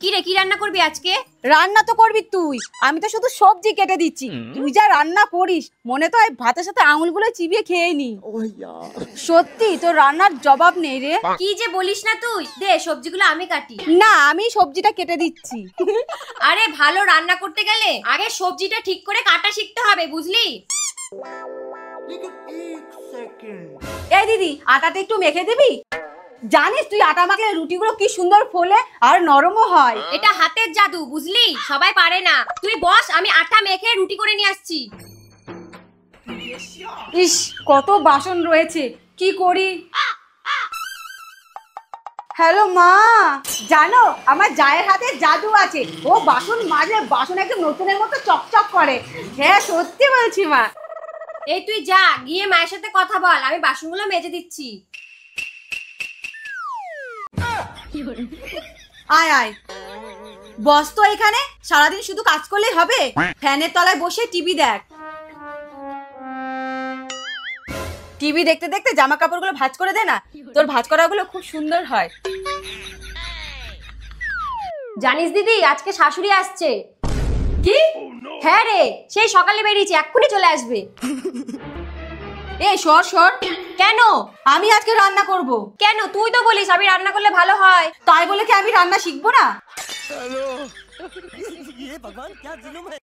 কি রে, কি রান্না করবি আজকে? রান্না তো করবি তুই, আমি তো শুধু সবজি কেটে দিচ্ছি। তুই যা রান্না করিস মনে তো হয় ভাতের সাথে আঙুলগুলো চিবিয়ে খেয়ে নি। সত্যি তোর রান্নার জবাব নেই রে। কি যে বলিস না তুই, দে সবজিগুলো আমি কাটি। না, আমি সবজিটা কেটে দিচ্ছি। আরে ভালো রান্না করতে গেলে আগে সবজিটা ঠিক করে কাটা শিখতে হবে, বুঝলি? এই দিদি, আটাটা একটু মেখে দিবি? জানিস তুই আটা মাখলে রুটিগুলো কি সুন্দর ফোলে আর নরমও হয়। এটা হাতের জাদু, বুঝলি? সবাই পারে না। তুই বস, আমি আটা মেখে রুটি করে নিয়ে আসছি। ইস, কত বাসন রয়েছে, কি করি? হ্যালো মা, জানো আমার জায়ের হাতে জাদু আছে। ও বাসন মাজলে বাসন একদম নতুনের মতো চকচক করে। হ্যাঁ সত্যি বলছি মা। এই তুই যা, গিয়ে মায়ের সাথে কথা বল, আমি বাসনগুলো মেজে দিচ্ছি। আয় আয়, বস তো এখানে। সারাদিন শুধু কাজ করলেই হবে? ফ্যানের তলায় বসে টিভি দেখ। টিভি দেখতে দেখতে জামা কাপড়গুলো ভাঁজ করে দে না, তোর ভাঁজ করাগুলো খুব সুন্দর হয়। জানিস দিদি, আজকে শাশুড়ি আসছে। কি? হ্যাঁ রে, সেই সকালে বেরিয়েছে, এক্ষুনি চলে আসবে। এই সর সর। কেন? আমি আজকে রান্না করব। কেন? তুই তো বলিস আমি রান্না করলে ভালো হয়। তাই বলে কি আমি রান্না শিখবো না?